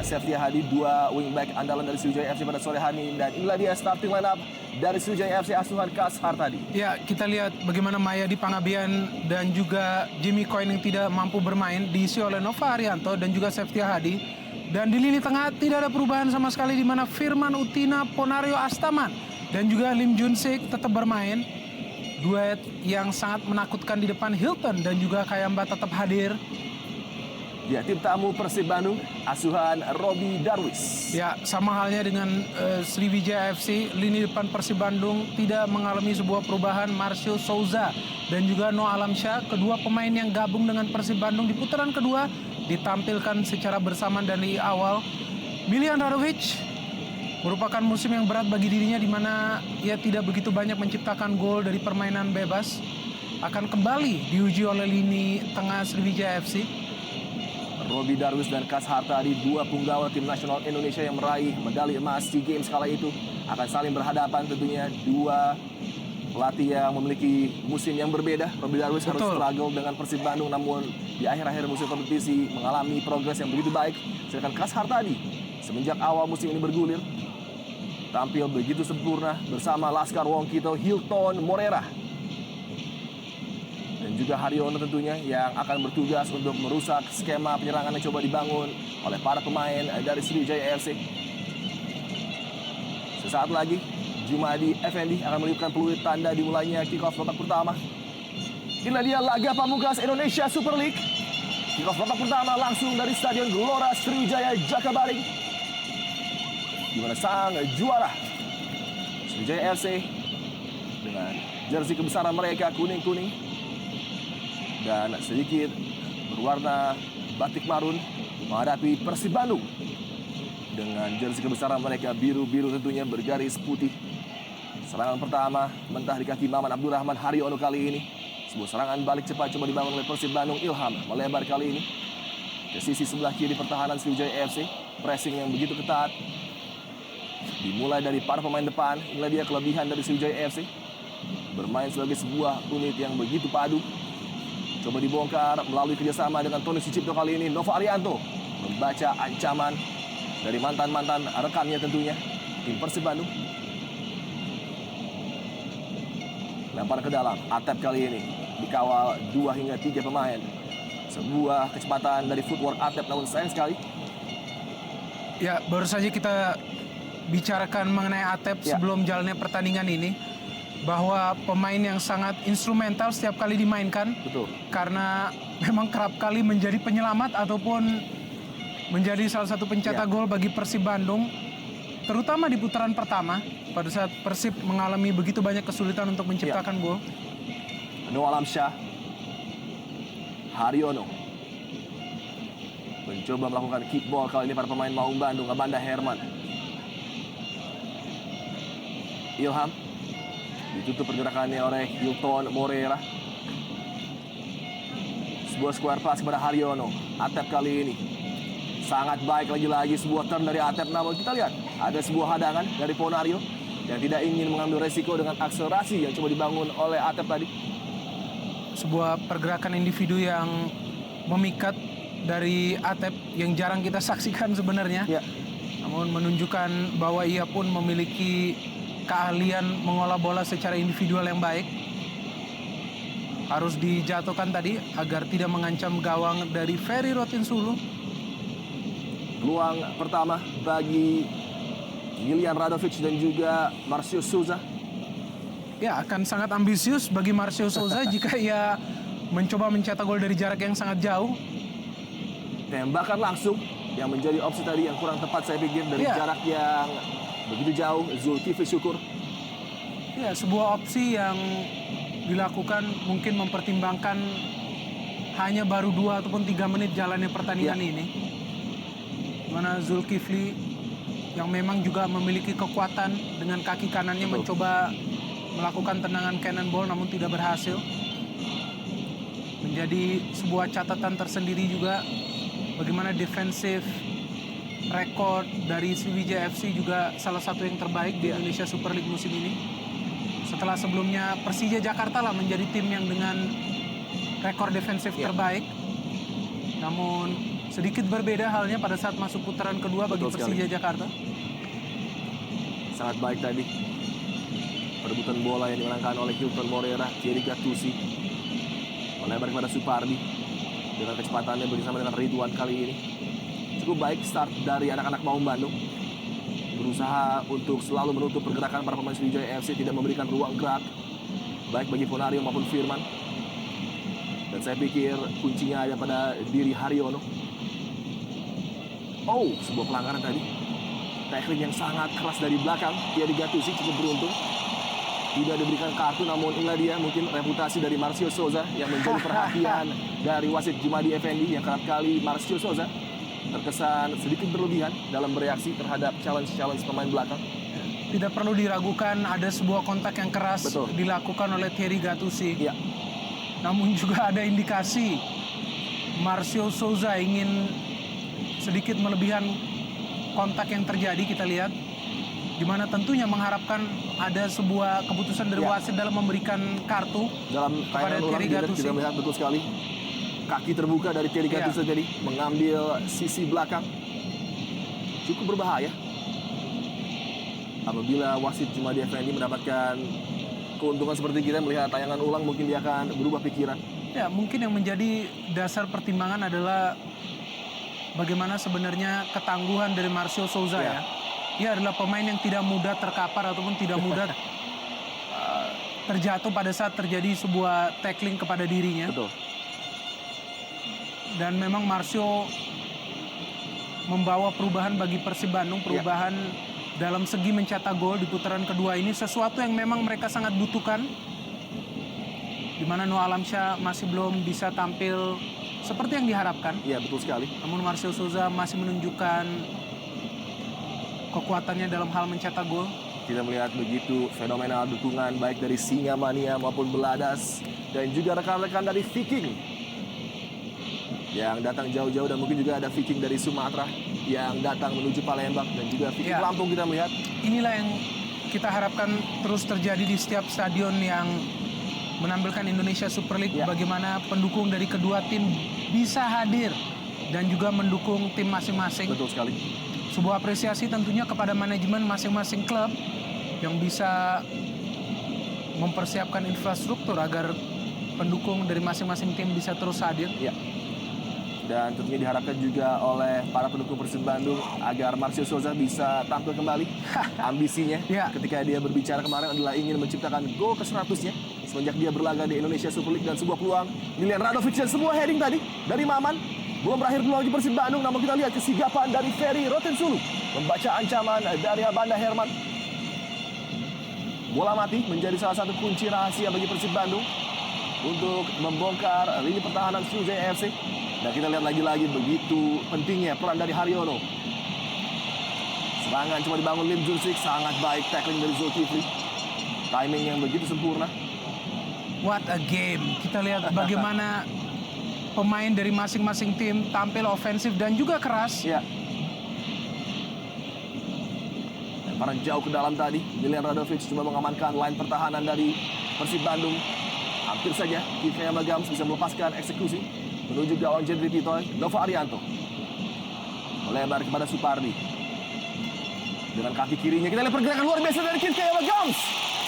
Septia Hadi, dua wingback andalan dari Sriwijaya FC pada sore hari ini. Dan inilah dia starting lineup dari Sriwijaya FC asuhan Kashar tadi. Ya, kita lihat bagaimana Mayadi Pangabean dan juga Jimmy Coin yang tidak mampu bermain diisi oleh Nova Arianto dan juga Septia Hadi. Dan di lini tengah tidak ada perubahan sama sekali di mana Firman Utina, Ponario Astaman dan juga Lim Junsik tetap bermain. Duet yang sangat menakutkan di depan, Hilton dan juga Kayamba tetap hadir. Ya, tim tamu Persib Bandung, asuhan Robi Darwis. Ya, sama halnya dengan Sriwijaya FC, lini depan Persib Bandung tidak mengalami sebuah perubahan. Marcio Souza dan juga Noah Alamsyah, kedua pemain yang gabung dengan Persib Bandung di putaran kedua, ditampilkan secara bersamaan dari awal. Milian Radovic merupakan musim yang berat bagi dirinya di mana ia tidak begitu banyak menciptakan gol dari permainan bebas. Akan kembali diuji oleh lini tengah Sriwijaya FC. Robi Darwis dan Kashar tadi, dua punggawa tim nasional Indonesia yang meraih medali emas SEA Games kala itu, akan saling berhadapan tentunya. Dua pelatih yang memiliki musim yang berbeda. Robi Darwis harus struggle dengan Persib Bandung, namun di akhir-akhir musim kompetisi mengalami progres yang begitu baik. Sedangkan Kashar tadi, semenjak awal musim ini bergulir, tampil begitu sempurna bersama Laskar Wongkito, Hilton Morera, dan juga Haryono tentunya yang akan bertugas untuk merusak skema penyerangan yang coba dibangun oleh para pemain dari Sriwijaya FC. Sesaat lagi Jumadi Effendi akan meniupkan peluit tanda dimulainya kick-off babak pertama. Inilah dia laga pamungkas Indonesia Super League. Kick-off babak pertama langsung dari Stadion Gelora Sriwijaya Jakabaring, di mana sang juara Sriwijaya FC dengan jersey kebesaran mereka kuning-kuning dan sedikit berwarna batik marun menghadapi Persib Bandung dengan jersey kebesaran mereka biru-biru tentunya bergaris putih. Serangan pertama mentah di kaki Maman Abdurrahman Haryono kali ini. Sebuah serangan balik cepat coba dibangun oleh Persib Bandung. Ilham melebar kali ini ke sisi sebelah kiri pertahanan Sriwijaya FC. Pressing yang begitu ketat dimulai dari para pemain depan. Inilah dia kelebihan dari Sriwijaya FC, bermain sebagai sebuah unit yang begitu padu. Coba dibongkar melalui kerjasama dengan Tony Sucipto kali ini. Nova Arianto membaca ancaman dari mantan-mantan rekannya tentunya, tim Persib Bandung. Lempar ke dalam, Atep kali ini dikawal 2 hingga 3 pemain. Sebuah kecepatan dari footwork Atep, namun sayang sekali. Ya, baru saja kita bicarakan mengenai Atep sebelum jalannya pertandingan ini, bahwa pemain yang sangat instrumental setiap kali dimainkan. Betul. Karena memang kerap kali menjadi penyelamat ataupun menjadi salah satu pencetak gol bagi Persib Bandung, terutama di putaran pertama pada saat Persib mengalami begitu banyak kesulitan untuk menciptakan gol. Noah Alamsyah, Haryono mencoba melakukan kickball kali ini para pemain Maung Bandung. Abanda Herman, Ilham, ditutup pergerakannya oleh Hilton Morera. Sebuah square pass kepada Haryono. Atep kali ini sangat baik, lagi-lagi sebuah turn dari Atep. Namun kita lihat ada sebuah hadangan dari Ponario yang tidak ingin mengambil resiko dengan akselerasi yang coba dibangun oleh Atep tadi. Sebuah pergerakan individu yang memikat dari Atep yang jarang kita saksikan sebenarnya. Namun menunjukkan bahwa ia pun memiliki keahlian mengolah bola secara individual yang baik. Harus dijatuhkan tadi agar tidak mengancam gawang dari Ferry Rotinsulu. Peluang pertama bagi Milian Radovic dan juga Marcio Souza. Ya, akan sangat ambisius bagi Marcio Souza jika ia mencoba mencetak gol dari jarak yang sangat jauh. Tembakan langsung yang menjadi opsi tadi yang kurang tepat saya pikir dari jarak yang begitu jauh. Zulkifli Syukur. Ya, sebuah opsi yang dilakukan mungkin mempertimbangkan hanya baru 2 ataupun 3 menit jalannya pertandingan ini. Mana Zulkifli yang memang juga memiliki kekuatan dengan kaki kanannya mencoba melakukan tendangan cannonball namun tidak berhasil. Menjadi sebuah catatan tersendiri juga bagaimana defensif rekor dari Sriwijaya FC juga salah satu yang terbaik di Indonesia Super League musim ini. Setelah sebelumnya Persija Jakarta lah menjadi tim yang dengan rekor defensif terbaik. Namun Sedikit berbeda halnya pada saat masuk putaran kedua bagi Betul sekali. Persija Jakarta. Sangat baik tadi. Perebutan bola yang dimenangkan oleh Hilton Moreira, Thierry Gattuso. Melebar kepada Supardi. Dengan kecepatannya bersama dengan Ridwan kali ini. Cukup baik start dari anak-anak Maung Bandung. Berusaha untuk selalu menutup pergerakan para pemain Sriwijaya FC, tidak memberikan ruang gerak. Baik bagi Ponario maupun Firman. Dan saya pikir kuncinya ada pada diri Haryono. Oh, sebuah pelanggaran tadi. Tackling yang sangat keras dari belakang. Thierry Gattuso cukup beruntung. Tidak diberikan kartu, namun inilah dia mungkin reputasi dari Marcio Souza yang menjadi perhatian dari wasit Jumadi Effendi, yang kerap kali Marcio Souza terkesan sedikit berlebihan dalam bereaksi terhadap challenge-challenge pemain belakang. Tidak perlu diragukan ada sebuah kontak yang keras Betul. dilakukan oleh Thierry Gattuso. Iya, Namun juga ada indikasi Marcio Souza ingin sedikit melebihan kontak yang terjadi, kita lihat. Di mana tentunya mengharapkan ada sebuah keputusan dari Ya. wasit dalam memberikan kartu. dalam Kepada tayangan ulang Thierry Gattuso. kita melihat betul sekali. Kaki terbuka dari Thierry Iya. Gattuso tadi mengambil sisi belakang. Cukup berbahaya. Apabila wasit Jumadi Effendi mendapatkan keuntungan seperti kita melihat tayangan ulang, mungkin dia akan berubah pikiran. Ya, mungkin yang menjadi dasar pertimbangan adalah bagaimana sebenarnya ketangguhan dari Marcio Souza Ya. ya. Dia adalah pemain yang tidak mudah terkapar ataupun tidak mudah terjatuh pada saat terjadi sebuah tackling kepada dirinya. Betul. Dan memang Marcio membawa perubahan bagi Persib Bandung, perubahan dalam segi mencetak gol di putaran kedua ini, sesuatu yang memang mereka sangat butuhkan. Di mana Noah Alamsyah masih belum bisa tampil seperti yang diharapkan. Iya, betul sekali. Namun Marcio Souza masih menunjukkan kekuatannya dalam hal mencetak gol. Kita melihat begitu fenomenal dukungan baik dari Singa Mania maupun Beladas dan juga rekan-rekan dari Viking yang datang jauh-jauh, dan mungkin juga ada Viking dari Sumatera yang datang menuju Palembang, dan juga Viking Ya. Lampung kita melihat. Inilah yang kita harapkan terus terjadi di setiap stadion yang menampilkan Indonesia Super League. Ya. Bagaimana pendukung dari kedua tim bisa hadir dan juga mendukung tim masing-masing. Betul sekali. Sebuah apresiasi tentunya kepada manajemen masing-masing klub yang bisa mempersiapkan infrastruktur agar pendukung dari masing-masing tim bisa terus hadir. Ya. Dan tentunya diharapkan juga oleh para pendukung Persib Bandung agar Marcio Souza bisa tampil kembali. Ambisinya Ya. ketika dia berbicara kemarin adalah ingin menciptakan gol ke-100-nya semenjak dia berlaga di Indonesia Super League, dan sebuah peluang Milian Radovic dan sebuah heading tadi dari Maman. Belum berakhir peluang di Persib Bandung, namun kita lihat kesigapan dari Ferry Rotensulu membaca ancaman dari Abanda Herman. Bola mati menjadi salah satu kunci rahasia bagi Persib Bandung untuk membongkar lini pertahanan Sriwijaya FC. Dan kita lihat lagi-lagi begitu pentingnya peran dari Haryono. Serangan cuma dibangun Lim Junsik, sangat baik tackling dari Zulkifli. Timing yang begitu sempurna. What a game. Kita lihat bagaimana pemain dari masing-masing tim tampil ofensif dan juga keras. Ya. Lemparan jauh ke dalam tadi. Milian Radovic coba mengamankan line pertahanan dari Persib Bandung. Hampir saja Kifaya Magams bisa melepaskan eksekusi menuju gawang Jendri Pitoy. Nova Arianto melebar kepada Supardi. Dengan kaki kirinya kita lihat pergerakan luar biasa dari Kifaya Magams.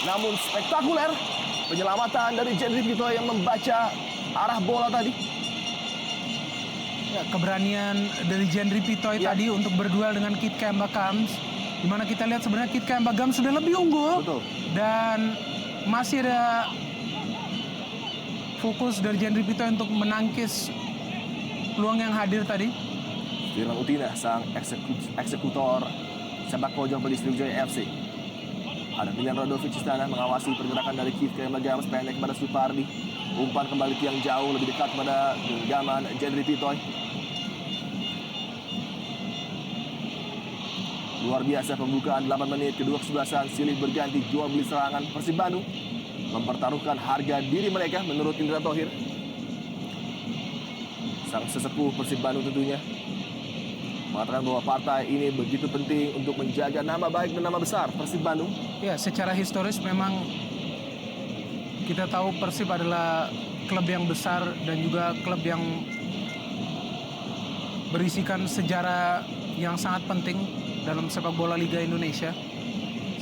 Namun spektakuler penyelamatan dari Jendri Pitoy yang membaca arah bola tadi. Ya, keberanian dari Jendri Pitoy Ya. tadi untuk berduel dengan Kit Kembagams, di mana kita lihat sebenarnya Kit Kembagams sudah lebih unggul. Betul. Dan masih ada fokus dari Jendri Pitoy untuk menangkis peluang yang hadir tadi. Firman Utina, sang eksekutor sepak pojok bagi Sriwijaya FC. Ada Milian Radovic di sana mengawasi pergerakan dari Kif Kembagams, pendek kepada Supardi. Umpan kembali tiang jauh, lebih dekat kepada genggaman Jendri Pitoy. Luar biasa pembukaan 8 menit, kedua kesebelasan silih berganti jual beli serangan. Persib Bandung mempertaruhkan harga diri mereka menurut Indra Thohir. Sang sesepuh Persib Bandung tentunya mengatakan bahwa partai ini begitu penting untuk menjaga nama baik dan nama besar Persib Bandung. Ya, secara historis memang kita tahu Persib adalah klub yang besar dan juga klub yang berisikan sejarah yang sangat penting dalam sepak bola Liga Indonesia,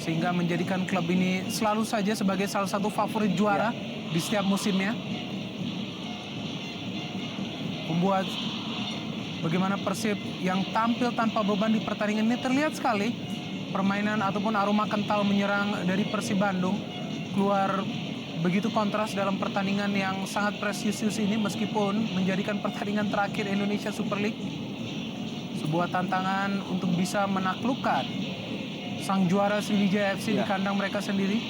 sehingga menjadikan klub ini selalu saja sebagai salah satu favorit juara di setiap musimnya. Membuat bagaimana Persib yang tampil tanpa beban di pertandingan ini terlihat sekali permainan ataupun aroma kental menyerang dari Persib Bandung keluar begitu kontras dalam pertandingan yang sangat prestisius ini, meskipun menjadikan pertandingan terakhir Indonesia Super League sebuah tantangan untuk bisa menaklukkan sang juara Sriwijaya FC di kandang mereka sendiri.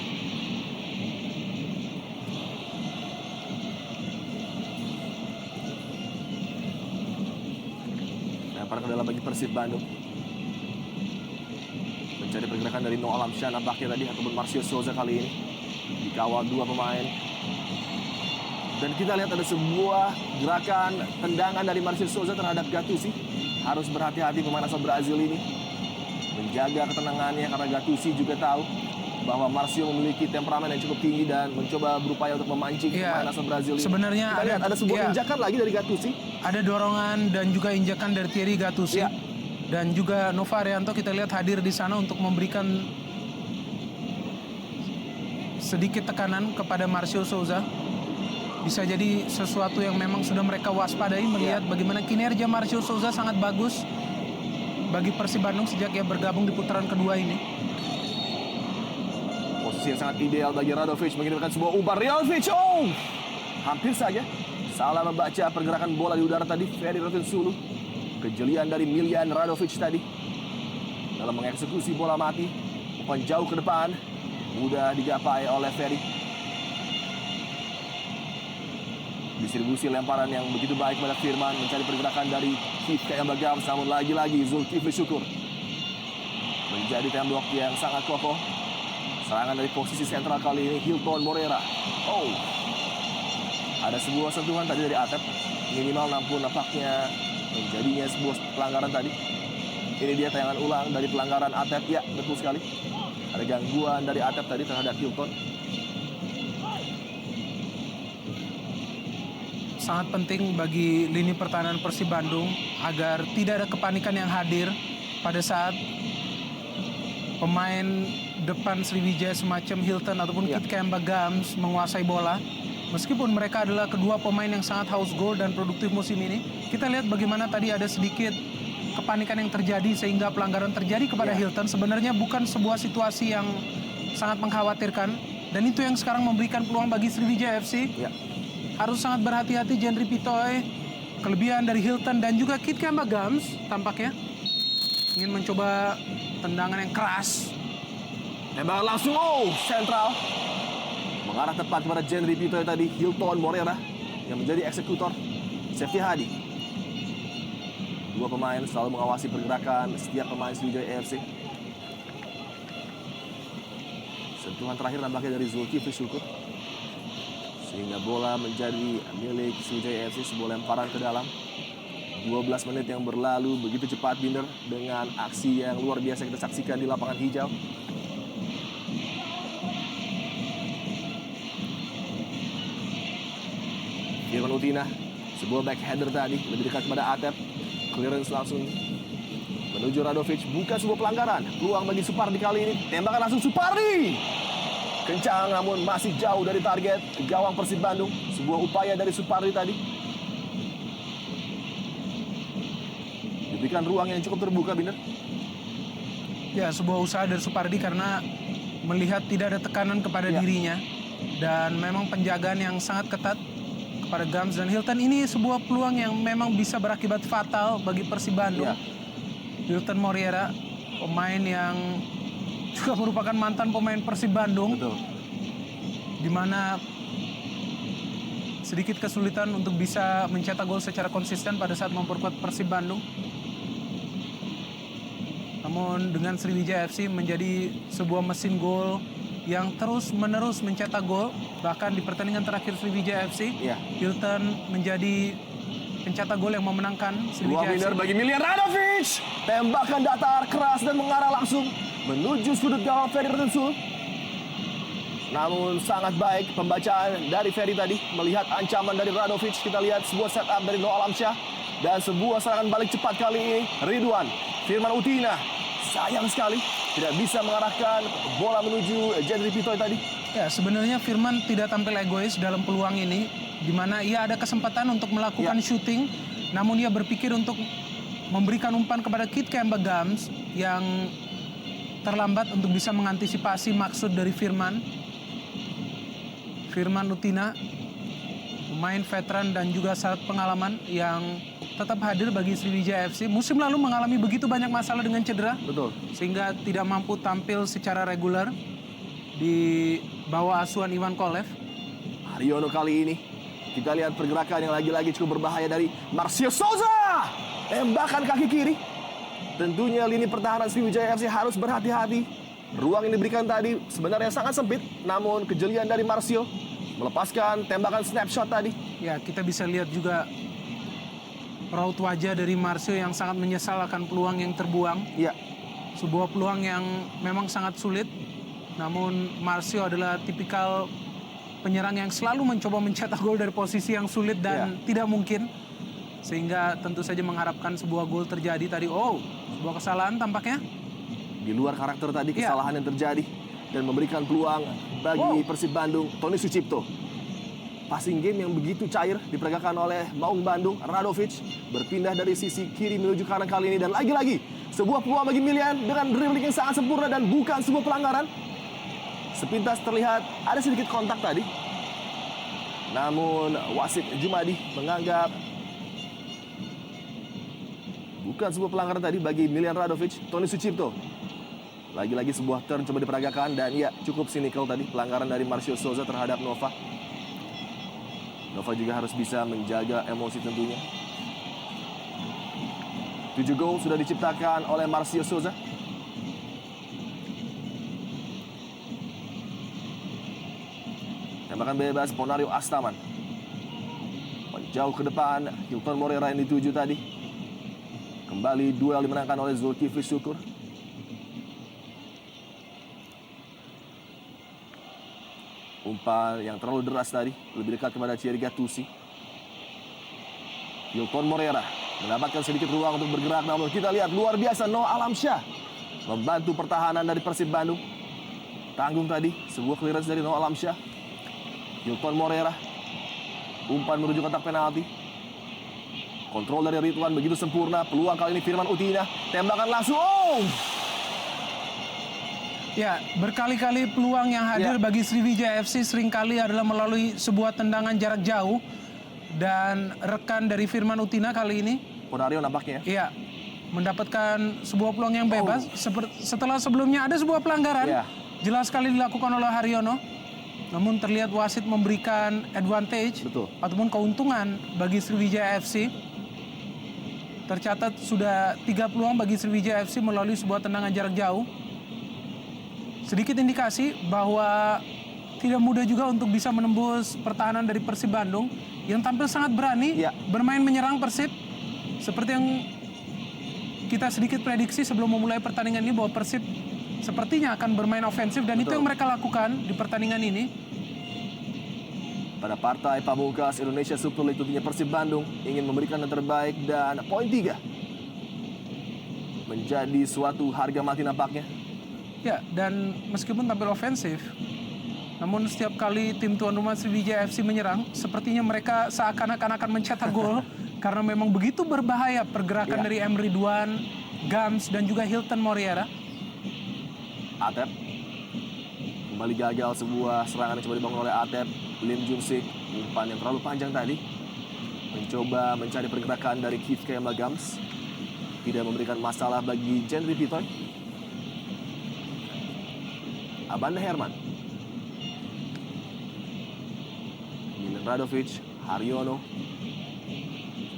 Lempar ke dalam bagi Persib Bandung. Mencari pergerakan dari Noah Alamsyah nampaknya tadi, ataupun Marcio Souza kali ini. Dikawal dua pemain. Dan kita lihat ada sebuah gerakan tendangan dari Marcio Souza terhadap Gattuso. Harus berhati-hati pemain asal Brazil ini. Menjaga ketenangannya karena Gattuso juga tahu bahwa Marcio memiliki temperamen yang cukup tinggi dan mencoba berupaya untuk memancing pemain asal Brazil ini. Sebenarnya kita lihat ada sebuah injakan lagi dari Gattuso. Ada dorongan dan juga injakan dari Thierry Gattuso. Dan juga Nova Arianto kita lihat hadir di sana untuk memberikan sedikit tekanan kepada Marcio Souza. Bisa jadi sesuatu yang memang sudah mereka waspadai, melihat bagaimana kinerja Marcio Souza sangat bagus bagi Persib Bandung sejak ia bergabung di putaran kedua ini. Posisi yang sangat ideal bagi Radovic mengirimkan sebuah umpan. Radovic, hampir saja salah membaca pergerakan bola di udara tadi. Ferry Rotinsulu, kejelian dari Miljan Radovic tadi dalam mengeksekusi bola mati. Umpan jauh ke depan, mudah digapai oleh Ferry. Distribusi lemparan yang begitu baik pada Firman, mencari pergerakan dari Kifka yang Bagam, namun lagi-lagi Zulkifli Syukur menjadi tembok yang sangat kokoh. Serangan dari posisi sentral kali ini Hilton Moreira. Ada sebuah sentuhan tadi dari Atep, minimal nampun nampaknya menjadinya sebuah pelanggaran tadi. Ini dia tayangan ulang dari pelanggaran Atep. Ya, betul sekali. Ada gangguan dari Atep tadi terhadap Hilton. Sangat penting bagi lini pertahanan Persib Bandung agar tidak ada kepanikan yang hadir pada saat pemain depan Sriwijaya semacam Hilton ataupun Kit Kemba Gams menguasai bola. Meskipun mereka adalah kedua pemain yang sangat haus gol dan produktif musim ini, kita lihat bagaimana tadi ada sedikit kepanikan yang terjadi sehingga pelanggaran terjadi kepada Hilton. Sebenarnya bukan sebuah situasi yang sangat mengkhawatirkan, dan itu yang sekarang memberikan peluang bagi Sriwijaya FC. Harus sangat berhati-hati Jendri Pitoy. Kelebihan dari Hilton dan juga Kit Kemba Gams tampaknya ingin mencoba tendangan yang keras. Tembakan langsung, sentral. Mengarah tepat kepada Jendri Pitoy tadi. Hilton Moreira yang menjadi eksekutor. Sefti Hadi. Dua pemain selalu mengawasi pergerakan setiap pemain Sriwijaya FC. Sentuhan terakhir nampaknya dari Zulkifli Syukur, sehingga bola menjadi milik Sriwijaya FC. Sebuah lemparan ke dalam. 12 menit yang berlalu begitu cepat, Binder, dengan aksi yang luar biasa kita saksikan di lapangan hijau. Firman Utina, sebuah backhander tadi, lebih dekat kepada Atep. Clearance langsung menuju Radovic, bukan sebuah pelanggaran. Peluang bagi Supardi kali ini, tembakan langsung Supardi. Kencang namun masih jauh dari target gawang Persib Bandung. Sebuah upaya dari Supardi tadi. Diberikan ruang yang cukup terbuka, Binder. Ya, sebuah usaha dari Supardi karena melihat tidak ada tekanan kepada dirinya. Dan memang penjagaan yang sangat ketat kepada Gams dan Hilton. Ini sebuah peluang yang memang bisa berakibat fatal bagi Persib Bandung. Hilton Moreira, pemain yang juga merupakan mantan pemain Persib Bandung. Betul. Di mana sedikit kesulitan untuk bisa mencetak gol secara konsisten pada saat memperkuat Persib Bandung. Namun dengan Sriwijaya FC menjadi sebuah mesin gol yang terus-menerus mencetak gol. Bahkan di pertandingan terakhir Sriwijaya FC, Hilton menjadi pencetak gol yang memenangkan Sriwijaya FC. Bagi Miljan Radovic. Tembakan datar keras dan mengarah langsung menuju sudut gawang Ferry Rotinsulu. Namun sangat baik pembacaan dari Ferry tadi. Melihat ancaman dari Radovic, kita lihat sebuah setup dari Noah Alamsyah. Dan sebuah serangan balik cepat kali ini. Ridwan, Firman Utina. Sayang sekali tidak bisa mengarahkan bola menuju Jendri Pitoy tadi. Ya, sebenarnya Firman tidak tampil egois dalam peluang ini, di mana ia ada kesempatan untuk melakukan shooting, namun ia berpikir untuk memberikan umpan kepada Kit Kemba Gams yang terlambat untuk bisa mengantisipasi maksud dari Firman. Firman Utina, pemain veteran dan juga syarat pengalaman yang tetap hadir bagi Sriwijaya FC. Musim lalu mengalami begitu banyak masalah dengan cedera, Betul. sehingga tidak mampu tampil secara reguler di bawah asuhan Ivan Kolev. Haryono kali ini kita lihat pergerakan yang lagi-lagi cukup berbahaya dari Marcio Souza. Tembakan kaki kiri. Tentunya lini pertahanan Sriwijaya FC harus berhati-hati. Ruang yang diberikan tadi sebenarnya sangat sempit, namun kejelian dari Marcio melepaskan tembakan snapshot tadi. Ya, kita bisa lihat juga raut wajah dari Marcio yang sangat menyesal akan peluang yang terbuang. Ya, Sebuah peluang yang memang sangat sulit. Namun Marcio adalah tipikal penyerang yang selalu mencoba mencetak gol dari posisi yang sulit dan tidak mungkin. Sehingga tentu saja mengharapkan sebuah gol terjadi tadi. Oh, sebuah kesalahan tampaknya. di luar karakter tadi kesalahan yang terjadi dan memberikan peluang bagi Persib Bandung, Tony Sucipto. Passing game yang begitu cair diperagakan oleh Maung Bandung. Radovic berpindah dari sisi kiri menuju kanan kali ini, dan lagi-lagi sebuah peluang bagi Milian dengan dribbling yang sangat sempurna dan bukan sebuah pelanggaran. Sepintas terlihat ada sedikit kontak tadi, namun wasit Jumadi menganggap bukan sebuah pelanggaran tadi bagi Milian Radovic. Tony Sucipto, lagi-lagi sebuah turn coba diperagakan, dan ya cukup sinikal tadi pelanggaran dari Marcio Souza terhadap Nova. Nova juga harus bisa menjaga emosi tentunya. 7 gol sudah diciptakan oleh Marcio Souza. Tembakan bebas Ponario Astaman. Menjauh ke depan, Hilton Moreira yang dituju tadi. Kembali duel dimenangkan oleh Zulkifli Syukur. Umpan yang terlalu deras tadi, lebih dekat kepada Thierry Gattuso. Hilton Moreira mendapatkan sedikit ruang untuk bergerak, namun kita lihat luar biasa Noah Alamsyah membantu pertahanan dari Persib Bandung. Tanggung tadi, sebuah clearance dari Noah Alamsyah. Hilton Moreira, umpan menuju kotak penalti. Kontrol dari Ridwan begitu sempurna, peluang kali ini Firman Utina, tembakan langsung. Oh! Ya, berkali-kali peluang yang hadir bagi Sriwijaya FC seringkali adalah melalui sebuah tendangan jarak jauh. Dan rekan dari Firman Utina kali ini, Ponario nampaknya. ya, mendapatkan sebuah peluang yang bebas. Setelah sebelumnya ada sebuah pelanggaran, jelas sekali dilakukan oleh Haryono. Namun terlihat wasit memberikan advantage ataupun keuntungan bagi Sriwijaya FC. Tercatat sudah 3 peluang bagi Sriwijaya FC melalui sebuah tendangan jarak jauh. Sedikit indikasi bahwa tidak mudah juga untuk bisa menembus pertahanan dari Persib Bandung yang tampil sangat berani bermain menyerang Persib. Seperti yang kita sedikit prediksi sebelum memulai pertandingan ini bahwa Persib sepertinya akan bermain ofensif, dan itu yang mereka lakukan di pertandingan ini. Pada partai pamungkas Indonesia Super League, tentunya Persib Bandung ingin memberikan yang terbaik, dan poin 3 menjadi suatu harga mati nampaknya. Ya, dan meskipun tampil ofensif, namun setiap kali tim tuan rumah Sriwijaya FC menyerang, sepertinya mereka seakan-akan akan mencetak gol karena memang begitu berbahaya pergerakan dari M. Ridwan, Gams, dan juga Hilton Moreira. Atep kembali gagal, sebuah serangan yang coba dibangun oleh Atep. Lim Junsik, umpan yang terlalu panjang tadi, mencoba mencari pergerakan dari Kit Kemba Gams, tidak memberikan masalah bagi Jendri Pitoy. Abanda Herman, Milan Radovic, Haryono.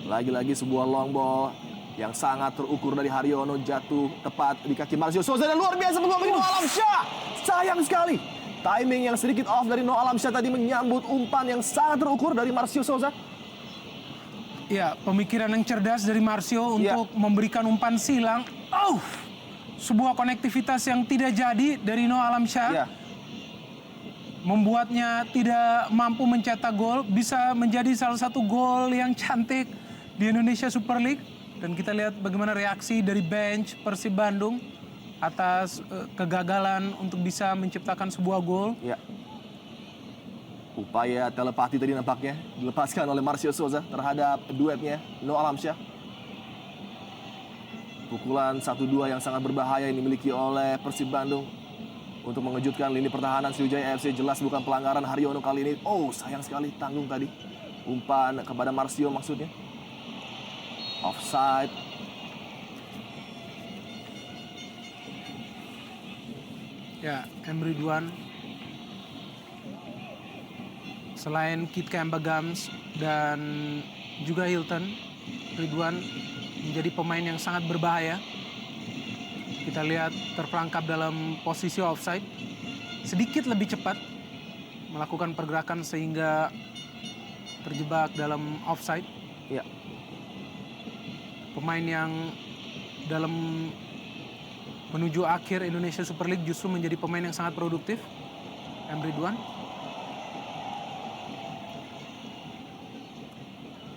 Lagi-lagi sebuah long ball yang sangat terukur dari Haryono, jatuh tepat di kaki Marcio Souza, dan luar biasa peluang bagi Noah Alamsyah. Sayang sekali timing yang sedikit off dari Noah Alamsyah tadi menyambut umpan yang sangat terukur dari Marcio Souza. Ya, pemikiran yang cerdas dari Marcio untuk memberikan umpan silang. Sebuah konektivitas yang tidak jadi dari Noah Alamsyah. Membuatnya tidak mampu mencetak gol. Bisa menjadi salah satu gol yang cantik di Indonesia Super League. Dan kita lihat bagaimana reaksi dari bench Persib Bandung atas kegagalan untuk bisa menciptakan sebuah gol. Ya. Upaya telepati tadi nampaknya dilepaskan oleh Marcio Souza terhadap duetnya Noah Alamsyah. Pukulan 1-2 yang sangat berbahaya yang dimiliki oleh Persib Bandung untuk mengejutkan lini pertahanan Sriwijaya FC. Jelas bukan pelanggaran Haryono kali ini. Oh, sayang sekali tanggung tadi. Umpan kepada Marcio maksudnya. Offside. Ya, M. Ridwan. Selain Kit Kembagams dan juga Hilton, Ridwan menjadi pemain yang sangat berbahaya. Kita lihat terperangkap dalam posisi offside. Sedikit lebih cepat melakukan pergerakan sehingga terjebak dalam offside. Ya. Pemain yang dalam menuju akhir Indonesia Super League justru menjadi pemain yang sangat produktif. M. Ridwan.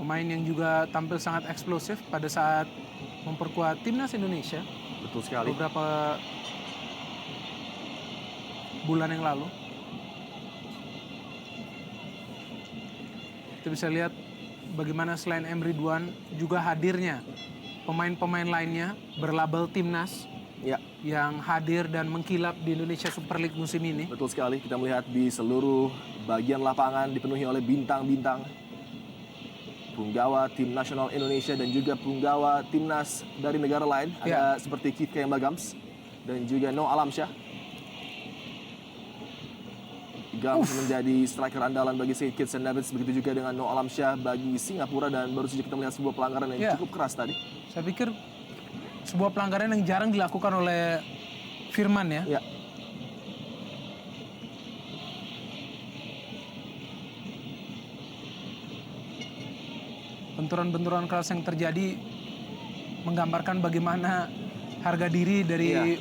Pemain yang juga tampil sangat eksplosif pada saat memperkuat timnas Indonesia. Betul sekali. Beberapa bulan yang lalu. Kita bisa lihat bagaimana selain M. Ridwan juga hadirnya pemain-pemain lainnya berlabel timnas. Ya. Yang hadir dan mengkilap di Indonesia Super League musim ini. Betul sekali. Kita melihat di seluruh bagian lapangan dipenuhi oleh bintang-bintang. Punggawa tim nasional Indonesia dan juga punggawa timnas dari negara lain. Ya. Ada seperti Kit Kembagams dan juga Noah Alamsyah. Gams menjadi striker andalan bagi St. Kitts and Nevis. Begitu juga dengan Noah Alamsyah bagi Singapura. Dan baru saja kita melihat sebuah pelanggaran yang cukup keras tadi. Saya pikir sebuah pelanggaran yang jarang dilakukan oleh Firman ya. Ya. Benturan-benturan keras yang terjadi menggambarkan bagaimana harga diri dari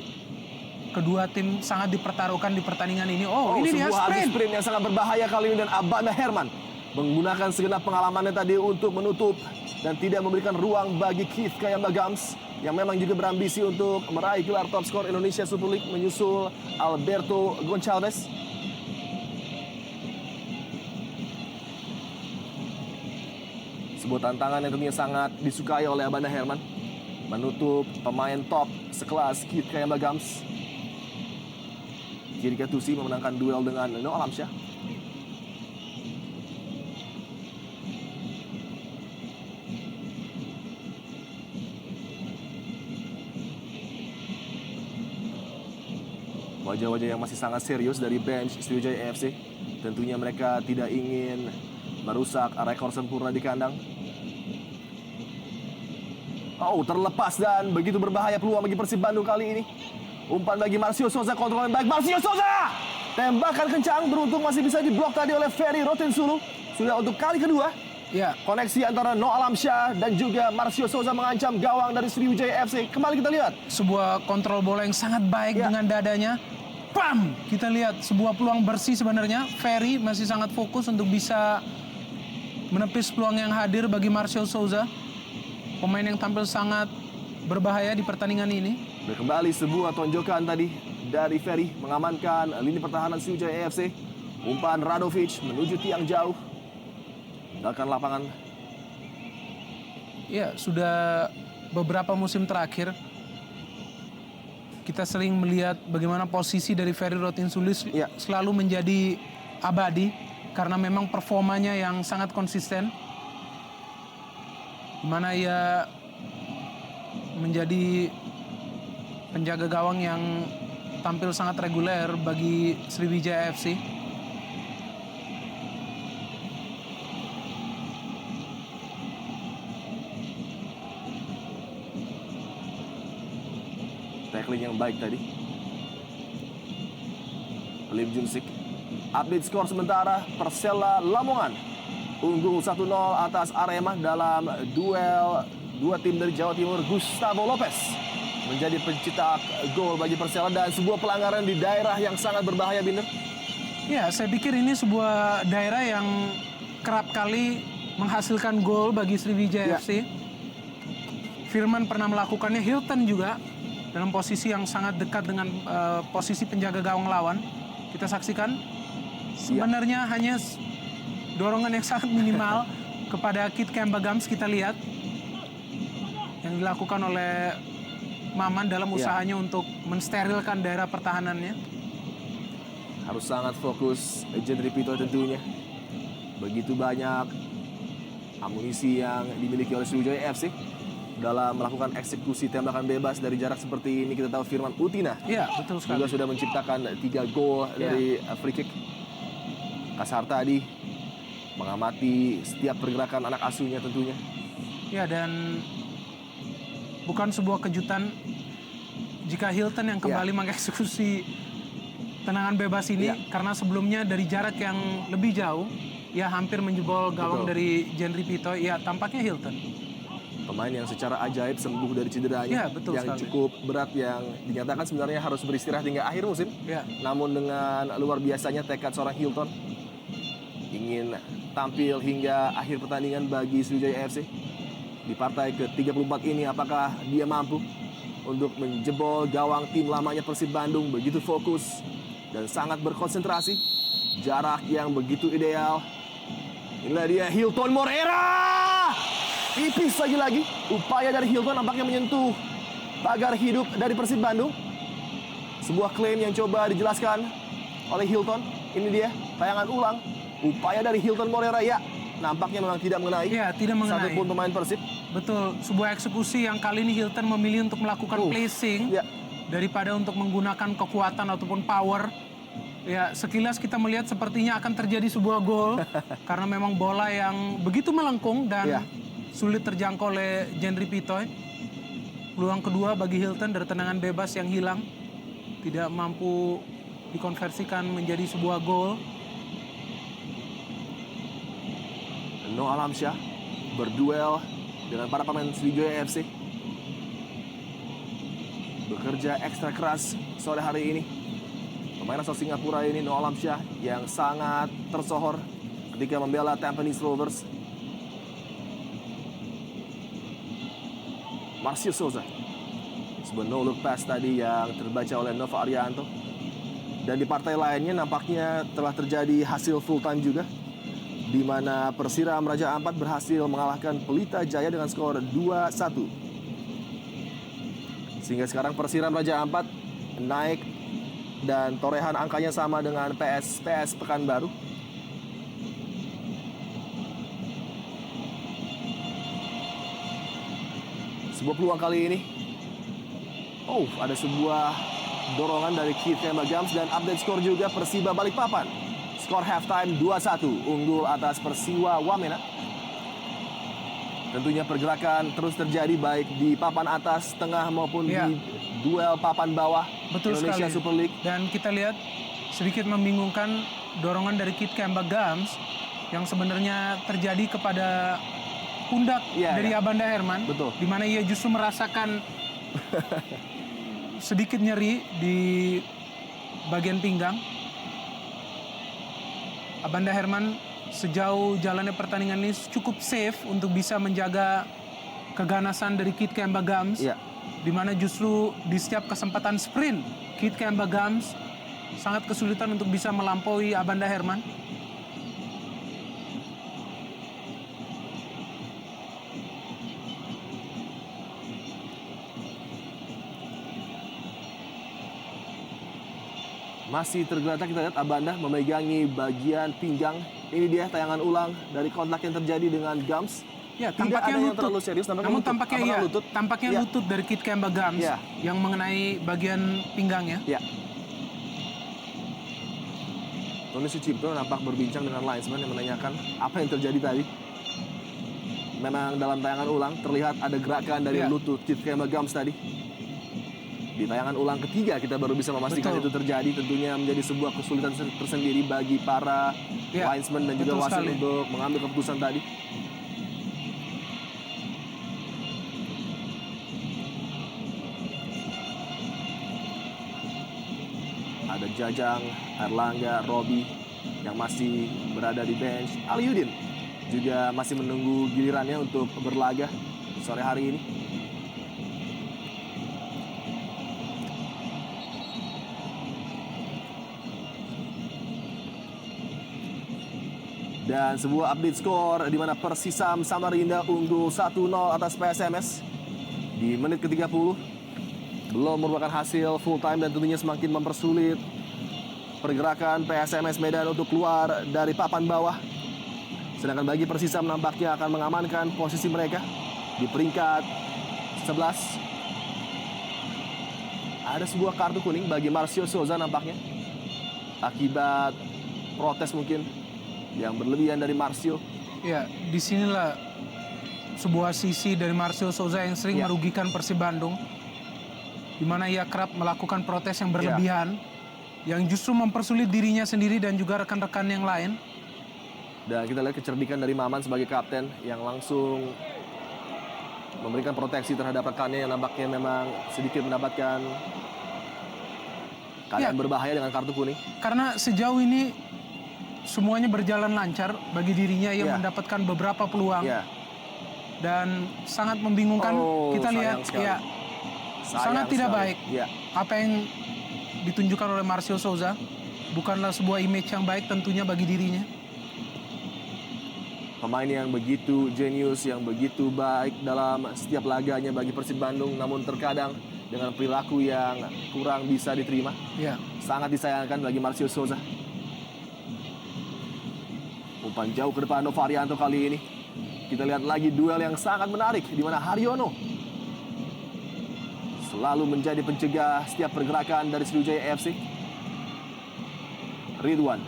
kedua tim sangat dipertaruhkan di pertandingan ini. Oh, ini dia sebuah adu sprint. sprint yang sangat berbahaya kali ini. Dan Abanda Herman menggunakan segenap pengalamannya tadi untuk menutup dan tidak memberikan ruang bagi Keith Kembagams yang memang juga berambisi untuk meraih gelar top skor Indonesia Super League menyusul Alberto Goncalves. Sebuah tantangan yang tentunya sangat disukai oleh Abanda Herman. Menutup pemain top sekelas Keith Kembagams. Kiri Katusi memenangkan duel dengan Noah Alamsyah. Wajah-wajah yang masih sangat serius dari bench Sriwijaya FC. Tentunya mereka tidak ingin merusak rekor sempurna di kandang. Oh, terlepas dan begitu berbahaya peluang bagi Persib Bandung kali ini. Umpan bagi Marcio Souza, kontrol yang baik. Marcio Souza! Tembakan kencang, beruntung masih bisa diblok tadi oleh Ferry Rotinsulu. Sudah untuk kali kedua. Ya, Koneksi antara Noah Alamsyah dan juga Marcio Souza mengancam gawang dari Sriwijaya FC. Kembali kita lihat. sebuah kontrol bola yang sangat baik dengan dadanya. Pam! Kita lihat sebuah peluang bersih sebenarnya. Ferry masih sangat fokus untuk bisa menepis peluang yang hadir bagi Marcio Souza. Pemain yang tampil sangat berbahaya di pertandingan ini. Dan kembali sebuah tonjokan tadi dari Ferry mengamankan lini pertahanan Sriwijaya FC. Umpan Radovic menuju tiang jauh. Tinggalkan lapangan. Ya, sudah beberapa musim terakhir kita sering melihat bagaimana posisi dari Ferry Rotinsulu selalu menjadi abadi karena memang performanya yang sangat konsisten. Di mana ia menjadi penjaga gawang yang tampil sangat reguler bagi Sriwijaya FC. Tackling yang baik tadi. Lim Junsik. Update skor sementara Persela Lamongan unggul 1-0 atas Arema dalam duel dua tim dari Jawa Timur. Gustavo Lopez menjadi pencetak gol bagi Persela dan sebuah pelanggaran di daerah yang sangat berbahaya, Binder. Ya, saya pikir ini sebuah daerah yang kerap kali menghasilkan gol bagi Sriwijaya Ya. FC. Firman pernah melakukannya, Hilton juga dalam posisi yang sangat dekat dengan posisi penjaga gawang lawan. Kita saksikan sebenarnya hanya dorongan yang sangat minimal kepada Kit Kembagams kita lihat yang dilakukan oleh Maman dalam usahanya untuk mensterilkan daerah pertahanannya. Harus sangat fokus Jendri Pito tentunya. Begitu banyak amunisi yang dimiliki oleh Sriwijaya FC dalam melakukan eksekusi tembakan bebas dari jarak seperti ini. Kita tahu Firman Utina Iya, betul sekali. juga sudah menciptakan 3 gol dari free kick. Kasar tadi mengamati setiap pergerakan anak asuhnya tentunya. Ya, dan bukan sebuah kejutan jika Hilton yang kembali mengeksekusi tendangan bebas ini, karena sebelumnya dari jarak yang lebih jauh, ya hampir menjebol gawang dari Jendri Pito. Ya, tampaknya Hilton. Pemain yang secara ajaib sembuh dari cederanya, Ya, betul yang sekali. cukup berat, yang dinyatakan sebenarnya harus beristirahat hingga akhir musim. Ya, Namun dengan luar biasanya tekad seorang Hilton ingin tampil hingga akhir pertandingan bagi Sriwijaya FC. Di partai ke-34 ini apakah dia mampu untuk menjebol gawang tim lamanya Persib Bandung, begitu fokus dan sangat berkonsentrasi. Jarak yang begitu ideal. Inilah dia Hilton Moreira. Tipis lagi-lagi. Upaya dari Hilton nampaknya menyentuh pagar hidup dari Persib Bandung. Sebuah klaim yang coba dijelaskan oleh Hilton. Ini dia tayangan ulang. Upaya dari Hilton Moreira, ya, nampaknya memang tidak mengenai. ya tidak mengenai. Satupun pemain Persib. Betul, sebuah eksekusi yang kali ini Hilton memilih untuk melakukan placing Ya. daripada untuk menggunakan kekuatan ataupun power. Ya, sekilas kita melihat sepertinya akan terjadi sebuah gol karena memang bola yang begitu melengkung dan Ya. sulit terjangkau oleh Jendri Pitoy. Peluang kedua bagi Hilton dari tendangan bebas yang hilang tidak mampu dikonversikan menjadi sebuah gol. Noah Alamsyah berduel dengan para pemain Sriwijaya FC. Bekerja ekstra keras sore hari ini. Pemain asal Singapura ini, Noah Alamsyah, yang sangat tersohor ketika membela Tampines Rovers. Marcio Souza. Sebuah no-look pass tadi yang terbaca oleh Nova Arianto. Dan di partai lainnya nampaknya telah terjadi hasil full time juga, di mana Persiram Raja Ampat berhasil mengalahkan Pelita Jaya dengan skor 2-1. Sehingga sekarang Persiram Raja Ampat naik dan torehan angkanya sama dengan PS Pekanbaru. Sebuah peluang kali ini. Oh, ada sebuah dorongan dari Kit Kembagams dan update skor juga Persiba Balikpapan. Skor halftime 2-1, unggul atas Persiwa Wamena. Tentunya pergerakan terus terjadi baik di papan atas, tengah maupun Ya. di duel papan bawah. Betul Indonesia sekali. Super League. Dan kita lihat sedikit membingungkan dorongan dari Kit Kembagams yang sebenarnya terjadi kepada pundak Iya, dari iya. Abanda Herman. Betul. Di mana ia justru merasakan sedikit nyeri di bagian pinggang. Abanda Herman sejauh jalannya pertandingan ini cukup safe untuk bisa menjaga keganasan dari Kit Kembagams. Iya. Di mana justru di setiap kesempatan sprint, Kit Kembagams sangat kesulitan untuk bisa melampaui Abanda Herman. Masih tergeletak, kita lihat Abanda memegangi bagian pinggang. Ini dia tayangan ulang dari kontak yang terjadi dengan Gams. Ya, Tidak tampaknya ada yang lutut. terlalu serius, Namun lutut. tampaknya Apakah iya, lutut? tampaknya Ya. lutut dari Kit Kembagams Ya. yang mengenai bagian pinggangnya. Ya. Tony Sucipto nampak berbincang dengan linesman yang menanyakan apa yang terjadi tadi. Memang dalam tayangan ulang terlihat ada gerakan dari Ya. lutut Kit Kembagams tadi. Di tayangan ulang ketiga kita baru bisa memastikan Betul. itu terjadi. Tentunya menjadi sebuah kesulitan tersendiri bagi para Ya, linesman dan juga betul wasit sekali. untuk mengambil keputusan tadi. Ada Jajang, Erlangga, Robi yang masih berada di bench. Aliudin juga masih menunggu gilirannya untuk berlaga sore hari ini. Dan sebuah update skor di mana Persisam Samarinda unggul 1-0 atas PSMS di menit ke-30. Belum merupakan hasil full time dan tentunya semakin mempersulit pergerakan PSMS Medan untuk keluar dari papan bawah. Sedangkan bagi Persisam nampaknya akan mengamankan posisi mereka di peringkat 11. Ada sebuah kartu kuning bagi Marcio Souza nampaknya akibat protes mungkin yang berlebihan dari Marcio. Ya, disinilah sebuah sisi dari Marcio Souza yang sering merugikan Persib Bandung, di mana ia kerap melakukan protes yang berlebihan, yang justru mempersulit dirinya sendiri dan juga rekan-rekan yang lain. Dan kita lihat kecerdikan dari Maman sebagai kapten yang langsung memberikan proteksi terhadap rekannya yang nampaknya memang sedikit mendapatkan keadaan berbahaya dengan kartu kuning. Karena sejauh ini semuanya berjalan lancar bagi dirinya, ia mendapatkan beberapa peluang dan sangat membingungkan. Kita lihat sangat tidak baik apa yang ditunjukkan oleh Marcio Souza, bukanlah sebuah image yang baik tentunya bagi dirinya. Pemain yang begitu jenius, yang begitu baik dalam setiap laganya bagi Persib Bandung, namun terkadang dengan perilaku yang kurang bisa diterima. Sangat disayangkan bagi Marcio Souza. Umpan jauh ke depan Novarianto kali ini. Kita lihat lagi duel yang sangat menarik di mana Haryono selalu menjadi pencegah setiap pergerakan dari Sriwijaya FC. Ridwan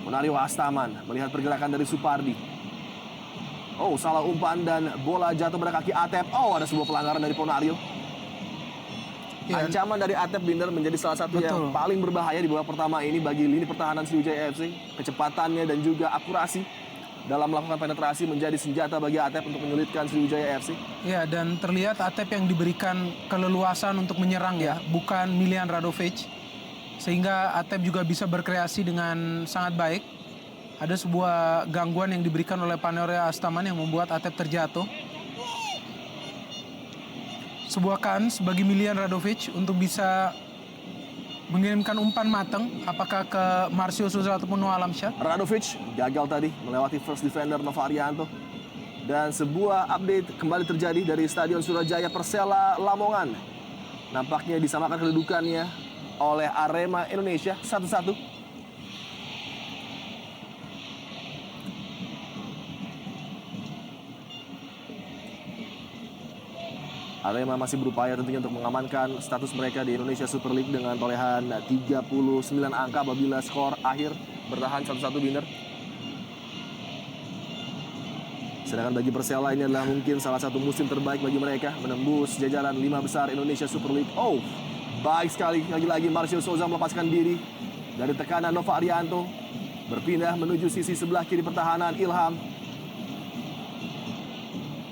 Ponario Astaman melihat pergerakan dari Supardi. Oh, salah umpan dan bola jatuh pada kaki Atep. Oh, ada sebuah pelanggaran dari Ponario. Ancaman dari Atep Binder menjadi salah satu yang paling berbahaya di babak pertama ini bagi lini pertahanan Sriwijaya FC. Kecepatannya dan juga akurasi dalam melakukan penetrasi menjadi senjata bagi Atep untuk menyulitkan Sriwijaya FC. Ya, dan terlihat Atep yang diberikan keleluasan untuk menyerang bukan Milian Radovic. Sehingga Atep juga bisa berkreasi dengan sangat baik. Ada sebuah gangguan yang diberikan oleh Ponario Astaman yang membuat Atep terjatuh. Sebuah kans bagi Milian Radovic untuk bisa mengirimkan umpan matang, apakah ke Marcio Souza ataupun Noah Alamsyah. Radovic gagal tadi melewati first defender Novarianto. Dan sebuah update kembali terjadi dari Stadion Surajaya. Persela Lamongan nampaknya disamakan kedudukannya oleh Arema Indonesia 1-1. Arema masih berupaya tentunya untuk mengamankan status mereka di Indonesia Super League dengan torehan 39 angka apabila skor akhir bertahan 1-1 Binder. Sedangkan bagi Persela ini adalah mungkin salah satu musim terbaik bagi mereka, menembus jajaran 5 besar Indonesia Super League. Oh, baik sekali, lagi-lagi Marcio Souza melepaskan diri dari tekanan Novarianto, berpindah menuju sisi sebelah kiri pertahanan Ilham.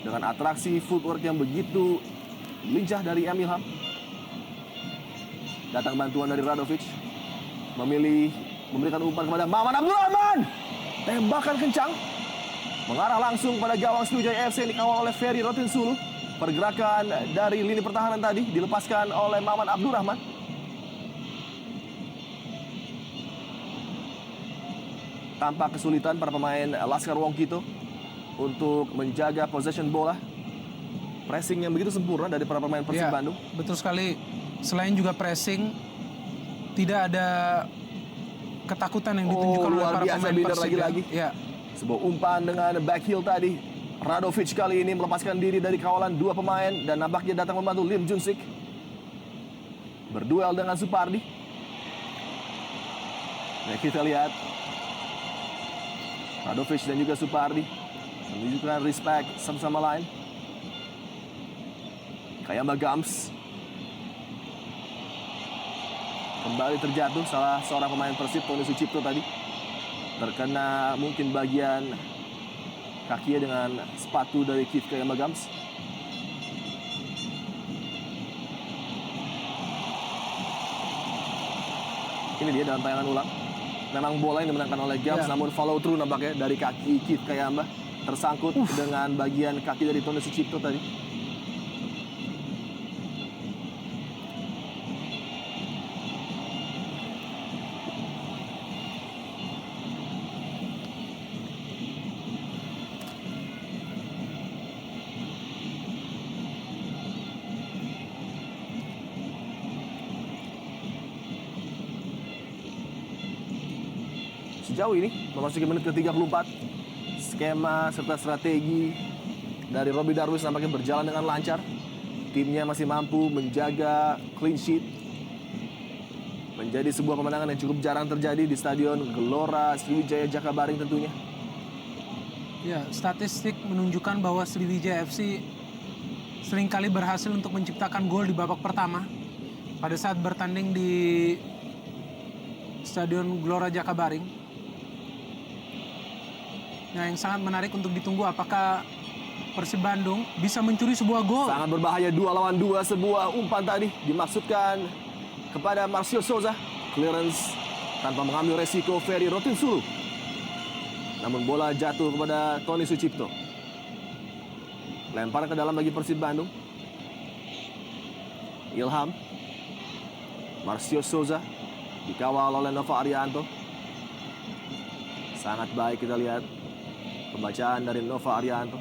Dengan atraksi footwork yang begitu lincah dari Ilham. Datang bantuan dari Radovic. Memilih memberikan umpan kepada Maman Abdurrahman. Tembakan kencang mengarah langsung pada gawang Sriwijaya FC yang dikawal oleh Ferry Rotinsulu. Pergerakan dari lini pertahanan tadi dilepaskan oleh Maman Abdurrahman. Tampak kesulitan para pemain Laskar Wongkito untuk menjaga possession bola. Pressing yang begitu sempurna dari para pemain Persib Bandung. Betul sekali. Selain juga pressing, tidak ada ketakutan yang ditunjukkan oleh para pemain Persib. Lagi-lagi. Sebuah umpan dengan back heel tadi. Radovic kali ini melepaskan diri dari kawalan dua pemain dan nampaknya datang membantu Lim Junsik. Berduel dengan Supardi. Nah, kita lihat Radovic dan juga Supardi menunjukkan respect satu sama lain. Kayamba Gams kembali terjatuh salah seorang pemain Persib, Tony Sucipto tadi. Terkena mungkin bagian kakinya dengan sepatu dari Keith Kayamba Gams. Ini dia dalam tayangan ulang. memang bola yang dimenangkan oleh Gams, namun follow through nampaknya dari kaki Keith Kayamba tersangkut dengan bagian kaki dari Tony Sucipto tadi. Sejauh ini memasuki menit ke-34, skema serta strategi dari Robbie Darwish nampaknya berjalan dengan lancar. Timnya masih mampu menjaga clean sheet. Menjadi sebuah kemenangan yang cukup jarang terjadi di Stadion Gelora Sriwijaya Jakabaring tentunya. Ya, statistik menunjukkan bahwa Sriwijaya FC seringkali berhasil untuk menciptakan gol di babak pertama pada saat bertanding di Stadion Gelora Jakabaring. Nah, yang sangat menarik untuk ditunggu apakah Persib Bandung bisa mencuri sebuah gol. Sangat berbahaya 2 lawan 2, sebuah umpan tadi dimaksudkan kepada Marcio Souza. Clearance tanpa mengambil resiko Ferry Rotinsulu. Namun bola jatuh kepada Tony Sucipto. Lempar ke dalam bagi Persib Bandung. Ilham. Marcio Souza dikawal oleh Nova Arianto. Sangat baik kita lihat pembacaan dari Nova Arianto.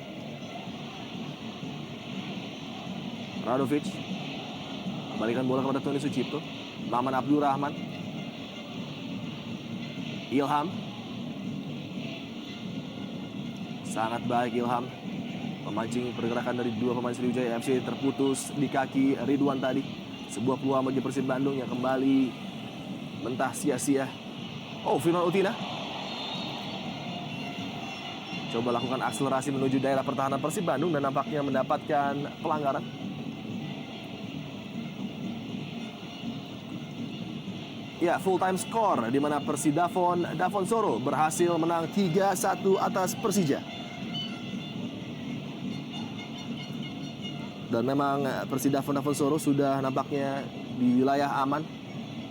Radovic kembalikan bola kepada Tony Sucipto. Maman Abdurrahman. Ilham. Sangat baik Ilham memancing pergerakan dari dua pemain Sriwijaya FC, terputus di kaki Ridwan tadi. Sebuah peluang bagi Persib Bandung yang kembali mentah sia-sia. Oh, Firman Utina coba lakukan akselerasi menuju daerah pertahanan Persib Bandung dan nampaknya mendapatkan pelanggaran. Ya, full time score di mana Davon Soro berhasil menang 3-1 atas Persija. Dan memang Davon Soro sudah nampaknya di wilayah aman.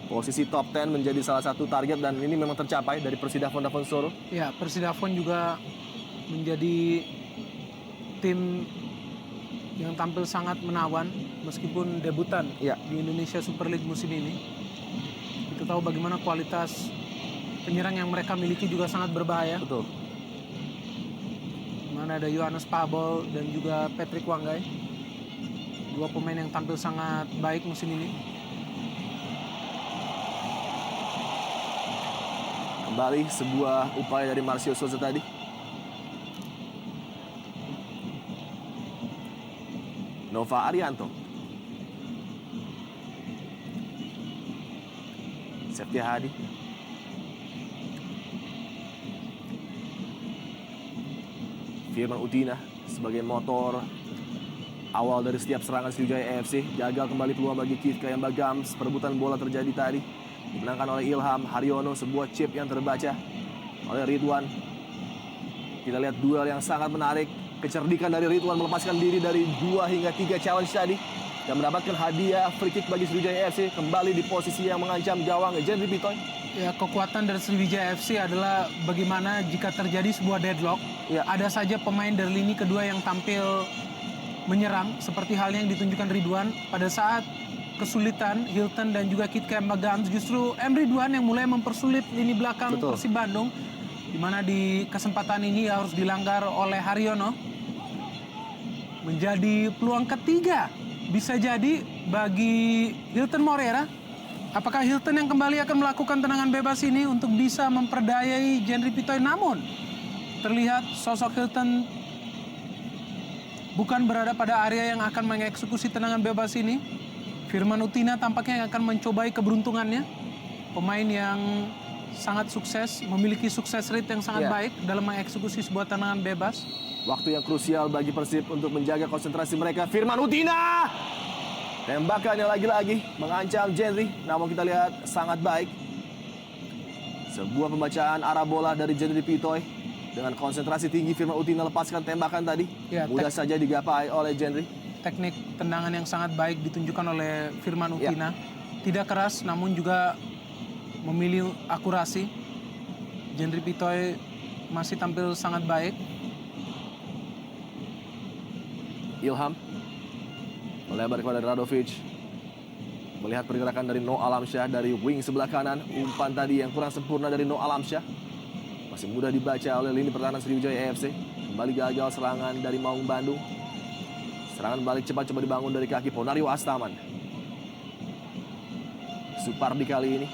Posisi top 10 menjadi salah satu target dan ini memang tercapai dari Davon Soro. Ya, Davon juga menjadi tim yang tampil sangat menawan meskipun debutan di Indonesia Super League musim ini. Kita tahu bagaimana kualitas penyerang yang mereka miliki juga sangat berbahaya. Betul. Mana ada Yohanes Pabol dan juga Patrick Wanggai. Dua pemain yang tampil sangat baik musim ini. Kembali sebuah upaya dari Marcio Souza tadi. Nova Arianto. Septia Hadi. Firman Utina sebagai motor awal dari setiap serangan Sriwijaya FC. Gagal kembali peluang bagi Keith Kayamba Gams. Perebutan bola terjadi tadi. Dimenangkan oleh Ilham Haryono. Sebuah chip yang terbaca oleh Ridwan. Kita lihat duel yang sangat menarik. Kecerdikan dari Ridwan melepaskan diri dari 2 hingga 3 challenge tadi. Dan mendapatkan hadiah free kick bagi Sriwijaya FC. Kembali di posisi yang mengancam gawang Jendri Pitoy. Ya, kekuatan dari Sriwijaya FC adalah bagaimana jika terjadi sebuah deadlock. Ya. Ada saja pemain dari lini kedua yang tampil menyerang. Seperti halnya yang ditunjukkan Ridwan. Pada saat kesulitan, Hilton dan juga Keith Kayamba Gams, justru Ridwan yang mulai mempersulit lini belakang Persib Bandung. Di mana di kesempatan ini harus dilanggar oleh Haryono. Menjadi peluang ketiga bisa jadi bagi Hilton Morera. Apakah Hilton yang kembali akan melakukan tendangan bebas ini untuk bisa memperdayai Jendri Pitoy? Namun terlihat sosok Hilton bukan berada pada area yang akan mengeksekusi tendangan bebas ini. Firman Utina tampaknya yang akan mencobai keberuntungannya. Pemain yang sangat sukses, memiliki sukses rate yang sangat baik dalam mengeksekusi sebuah tendangan bebas. Waktu yang krusial bagi Persib untuk menjaga konsentrasi mereka. Firman Utina. Tembakannya lagi-lagi mengancam Jendri. Namun kita lihat sangat baik. Sebuah pembacaan arah bola dari Jendri Pitoy. Dengan konsentrasi tinggi Firman Utina lepaskan tembakan tadi. Ya, mudah saja digapai oleh Jendri. Teknik tendangan yang sangat baik ditunjukkan oleh Firman Utina. Tidak keras namun juga memilih akurasi. Jendri Pitoy masih tampil sangat baik. Ilham melebar kepada Radovic. Melihat pergerakan dari No Alamsyah dari wing sebelah kanan. Umpan tadi yang kurang sempurna dari No Alamsyah. Masih mudah dibaca oleh lini pertahanan Sriwijaya AFC. Kembali gagal serangan dari Maung Bandung. Serangan balik cepat coba dibangun dari kaki Ponario Astaman. Supardi kali ini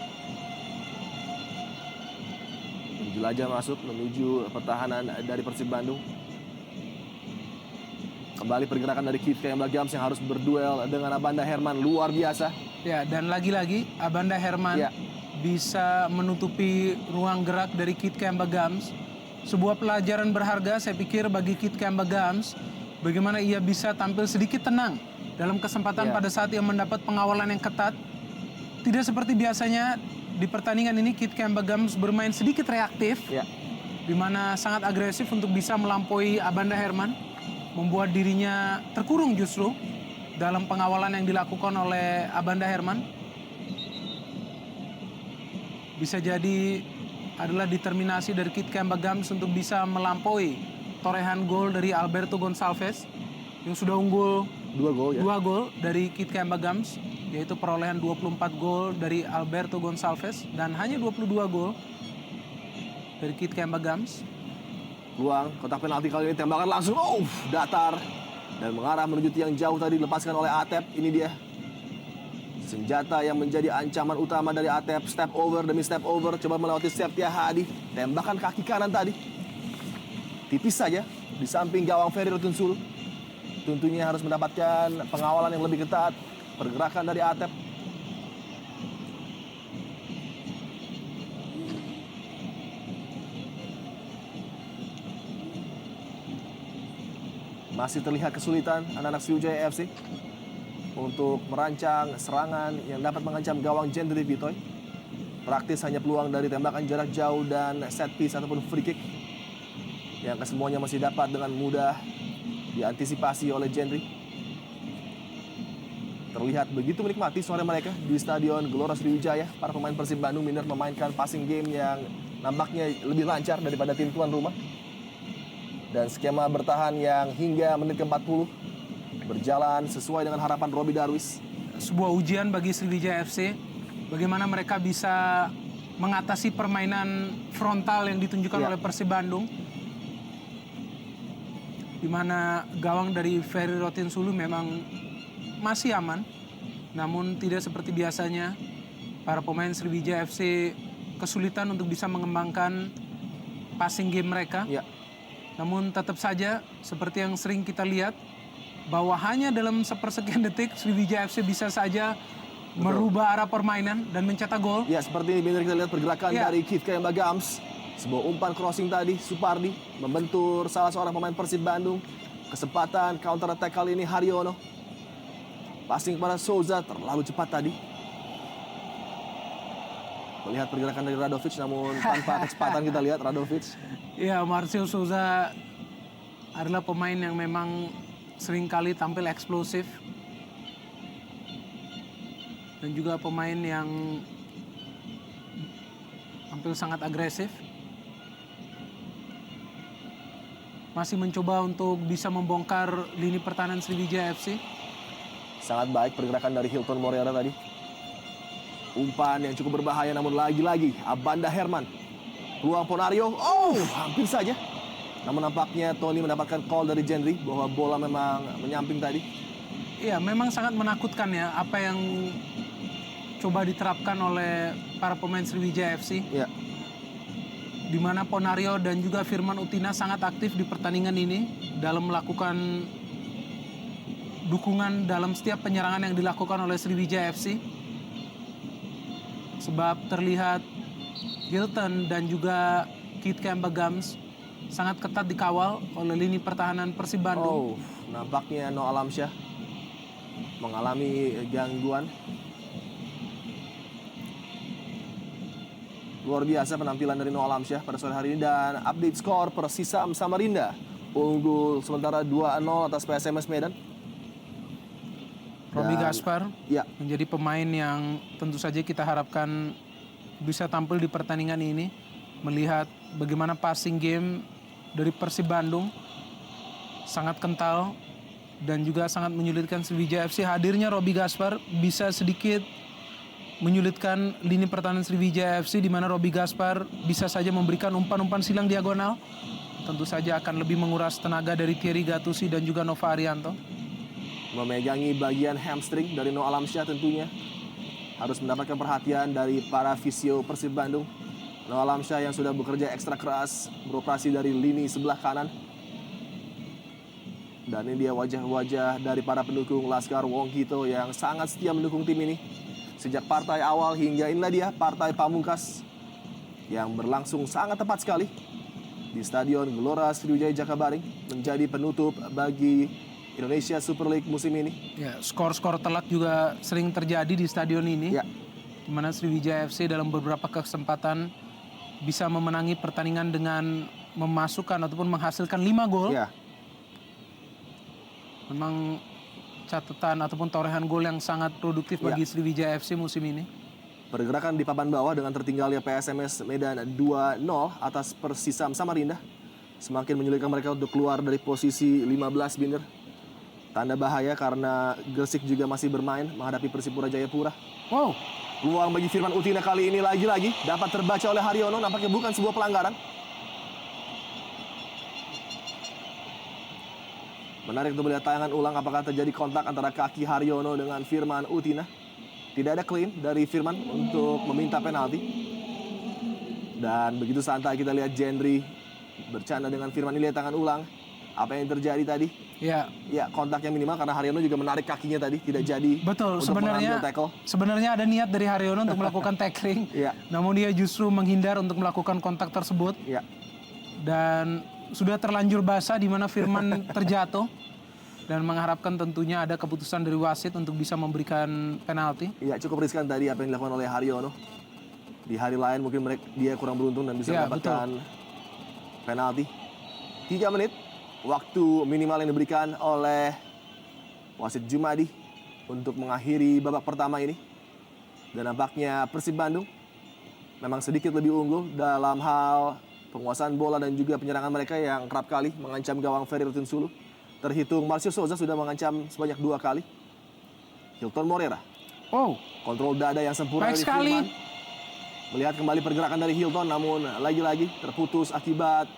menjelajah masuk menuju pertahanan dari Persib Bandung. Kembali pergerakan dari Keith Kembagams yang harus berduel dengan Abanda Herman. Luar biasa. Ya, dan lagi-lagi Abanda Herman Ya. bisa menutupi ruang gerak dari Keith Kembagams. Sebuah pelajaran berharga saya pikir bagi Keith Kembagams. Bagaimana ia bisa tampil sedikit tenang dalam kesempatan Ya. pada saat ia mendapat pengawalan yang ketat. Tidak seperti biasanya di pertandingan ini Keith Kembagams bermain sedikit reaktif. Ya. Di mana sangat agresif untuk bisa melampaui Abanda Herman. Membuat dirinya terkurung justru dalam pengawalan yang dilakukan oleh Abanda Herman. Bisa jadi adalah determinasi dari Keith Kembagams untuk bisa melampaui torehan gol dari Alberto Gonçalves yang sudah unggul 2 gol ya. 2 gol dari Keith Kembagams, yaitu perolehan 24 gol dari Alberto Gonçalves dan hanya 22 gol dari Keith Kembagams. Peluang kotak penalti kali ini, tembakan langsung datar dan mengarah menuju tiang jauh tadi, dilepaskan oleh Atep. Ini dia senjata yang menjadi ancaman utama dari Atep. Step over demi step over, coba melewati Septia Hadi. Tembakan kaki kanan tadi tipis saja di samping gawang Ferry Rotinsulu. Tentunya harus mendapatkan pengawalan yang lebih ketat. Pergerakan dari Atep. Masih terlihat kesulitan anak-anak Sriwijaya FC untuk merancang serangan yang dapat mengancam gawang Jendri Pitoy. Praktis hanya peluang dari tembakan jarak jauh dan set piece ataupun free kick yang kesemuanya masih dapat dengan mudah diantisipasi oleh Jendri. Terlihat begitu menikmati sore mereka di Stadion Gelora Sriwijaya. Para pemain Persib Bandung Minder memainkan passing game yang nampaknya lebih lancar daripada tim tuan rumah. Dan skema bertahan yang hingga menit ke-40 berjalan sesuai dengan harapan Roby Darwis. Sebuah ujian bagi Sriwijaya FC, bagaimana mereka bisa mengatasi permainan frontal yang ditunjukkan Ya. oleh Persib Bandung. Di mana gawang dari Ferry Rotinsulu memang masih aman, namun tidak seperti biasanya para pemain Sriwijaya FC kesulitan untuk bisa mengembangkan passing game mereka. Ya. Namun tetap saja seperti yang sering kita lihat bahwa hanya dalam sepersekian detik Sriwijaya FC bisa saja merubah arah permainan dan mencetak gol. Ya, seperti ini benar kita lihat pergerakan Ya. dari Keith Kembagams. Sebuah umpan crossing tadi, Supardi membentur salah seorang pemain Persib Bandung. Kesempatan counter attack kali ini Haryono. Passing kepada Souza terlalu cepat tadi. Melihat pergerakan dari Radovic, namun tanpa kecepatan kita lihat Radovic. Ya, Marcel Souza adalah pemain yang memang seringkali tampil eksplosif. Dan juga pemain yang tampil sangat agresif. Masih mencoba untuk bisa membongkar lini pertahanan Sriwijaya FC. Sangat baik pergerakan dari Hilton Moreira tadi. Umpan yang cukup berbahaya, namun lagi-lagi Abanda Herman. Peluang Ponario, hampir saja. Namun nampaknya Tony mendapatkan call dari Jendri bahwa bola memang menyamping tadi. Iya, memang sangat menakutkan ya apa yang coba diterapkan oleh para pemain Sriwijaya FC. Ya. Di mana Ponario dan juga Firman Utina sangat aktif di pertandingan ini dalam melakukan dukungan dalam setiap penyerangan yang dilakukan oleh Sriwijaya FC. Sebab terlihat Hilton dan juga Keith Kembagams sangat ketat dikawal oleh lini pertahanan Persib Bandung. Nampaknya No Alamsyah mengalami gangguan. Luar biasa penampilan dari No Alamsyah pada sore hari ini. Dan update skor Persisam Samarinda unggul sementara 2-0 atas PSMS Medan. Roby Dan- Gaspar Ya, menjadi pemain yang tentu saja kita harapkan bisa tampil di pertandingan ini. melihat bagaimana passing game dari Persib Bandung sangat kental dan juga sangat menyulitkan Sriwijaya FC. Hadirnya Roby Gaspar bisa sedikit menyulitkan lini pertahanan Sriwijaya FC, di mana Roby Gaspar bisa saja memberikan umpan-umpan silang diagonal. Tentu saja akan lebih menguras tenaga dari Thierry Gattuso dan juga Nova Arianto. Memegangi bagian hamstring dari Noah Alamsyah tentunya harus mendapatkan perhatian dari para fisio Persib Bandung. Noah Alamsyah yang sudah bekerja ekstra keras beroperasi dari lini sebelah kanan. Dan ini dia wajah-wajah dari para pendukung Laskar Wongkito yang sangat setia mendukung tim ini. Sejak partai awal hingga inilah dia partai pamungkas yang berlangsung sangat tepat sekali di Stadion Gelora Sriwijaya Jakabaring menjadi penutup bagi Indonesia Super League musim ini. Ya, skor-skor telak juga sering terjadi di stadion ini. Ya. Di mana Sriwijaya FC dalam beberapa kesempatan bisa memenangi pertandingan dengan memasukkan ataupun menghasilkan 5 gol. Ya. Memang catatan ataupun torehan gol yang sangat produktif bagi Sriwijaya FC musim ini. Pergerakan di papan bawah dengan tertinggalnya PSMS Medan 2-0 atas Persisam Samarinda semakin menyulitkan mereka untuk keluar dari posisi 15 Binder. Tanda bahaya karena Gresik juga masih bermain menghadapi Persipura Jayapura. Wow. Peluang bagi Firman Utina kali ini lagi-lagi dapat terbaca oleh Haryono, nampaknya bukan sebuah pelanggaran. Menarik untuk melihat tayangan ulang apakah terjadi kontak antara kaki Haryono dengan Firman Utina. Tidak ada klaim dari Firman untuk meminta penalti. Dan begitu santai kita lihat Jendri bercanda dengan Firman. Ini lihat tangan ulang. Apa yang terjadi tadi? Ya. Ya, kontaknya minimal karena Haryono juga menarik kakinya tadi, tidak jadi. Betul, untuk mengambil tackle. sebenarnya ada niat dari Haryono untuk melakukan tackling. Iya. Namun dia justru menghindar untuk melakukan kontak tersebut. Ya. Dan sudah terlanjur basah di mana Firman terjatuh. Dan mengharapkan tentunya ada keputusan dari wasit untuk bisa memberikan penalti. Iya, cukup riskan tadi apa yang dilakukan oleh Haryono. Di hari lain mungkin dia kurang beruntung dan bisa mendapatkan penalti. 3 menit waktu minimal yang diberikan oleh wasit Jumadi untuk mengakhiri babak pertama ini. Dan nampaknya Persib Bandung memang sedikit lebih unggul dalam hal penguasaan bola dan juga penyerangan mereka yang kerap kali mengancam gawang Ferry Rotinsulu. Terhitung Marcio Souza sudah mengancam sebanyak 2 kali. Hilton Morera. Oh, Kontrol dada yang sempurna dari Firman. Melihat kembali pergerakan dari Hilton, namun lagi-lagi terputus akibat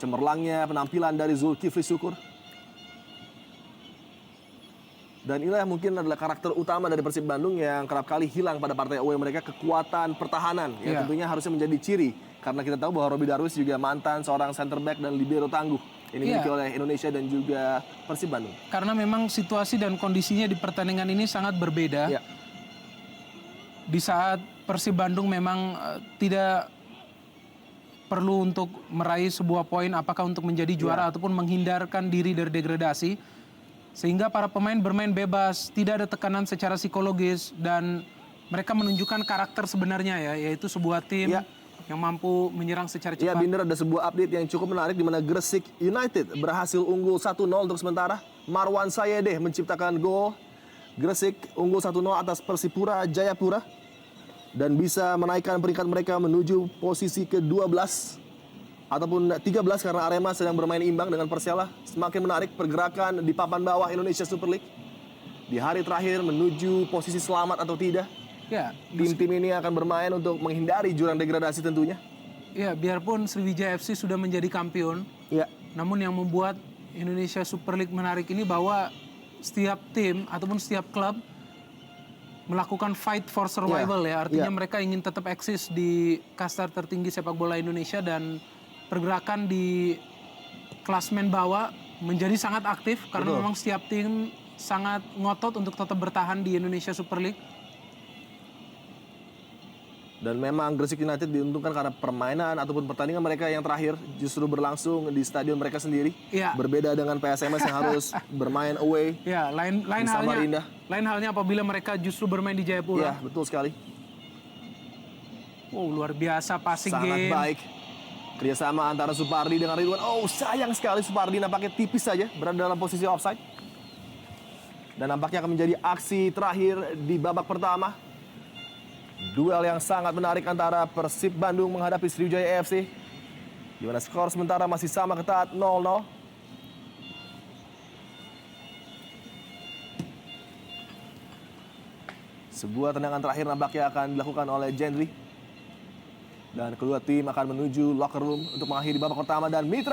cemerlangnya penampilan dari Zulkifli Syukur. Dan inilah mungkin adalah karakter utama dari Persib Bandung yang kerap kali hilang pada partai away mereka, kekuatan pertahanan. Yang tentunya harusnya menjadi ciri. Karena kita tahu bahwa Roby Darwis juga mantan seorang center back dan libero tangguh. Ini dimiliki oleh Indonesia dan juga Persib Bandung. Karena memang situasi dan kondisinya di pertandingan ini sangat berbeda. Ya. Di saat Persib Bandung memang tidak perlu untuk meraih sebuah poin apakah untuk menjadi juara ataupun menghindarkan diri dari degradasi. Sehingga para pemain bermain bebas, tidak ada tekanan secara psikologis dan mereka menunjukkan karakter sebenarnya ya, yaitu sebuah tim yang mampu menyerang secara cepat. Ya, Binder, ada sebuah update yang cukup menarik di mana Gresik United berhasil unggul 1-0 untuk sementara. Marwan Sayedeh menciptakan gol. Gresik unggul 1-0 atas Persipura Jayapura dan bisa menaikkan peringkat mereka menuju posisi ke-12 ataupun 13 karena Arema sedang bermain imbang dengan Persela. Semakin menarik pergerakan di papan bawah Indonesia Super League. Di hari terakhir menuju posisi selamat atau tidak. Ya, tim-tim ini akan bermain untuk menghindari jurang degradasi tentunya. Ya, biarpun Sriwijaya FC sudah menjadi kampion, namun yang membuat Indonesia Super League menarik ini bahwa setiap tim ataupun setiap klub melakukan fight for survival ya. Artinya mereka ingin tetap eksis di kasta tertinggi sepak bola Indonesia dan pergerakan di klasmen bawah menjadi sangat aktif karena memang setiap tim sangat ngotot untuk tetap bertahan di Indonesia Super League. Dan memang Gresik United diuntungkan karena permainan ataupun pertandingan mereka yang terakhir justru berlangsung di stadion mereka sendiri. Ya. Berbeda dengan PSMS yang harus bermain away. Ya, lain halnya apabila mereka justru bermain di Jayapura. Ya, betul sekali. Oh, luar biasa passing game. Sangat baik. Kerjasama antara Supardi dengan Ridwan. Oh, sayang sekali Supardi nampaknya tipis saja berada dalam posisi offside. Dan nampaknya akan menjadi aksi terakhir di babak pertama. Duel yang sangat menarik antara Persib Bandung menghadapi Sriwijaya FC. Di mana skor sementara masih sama ketat 0-0. Sebuah tendangan terakhir nampaknya akan dilakukan oleh Jendri. Dan kedua tim akan menuju locker room untuk mengakhiri babak pertama. Dan Mitra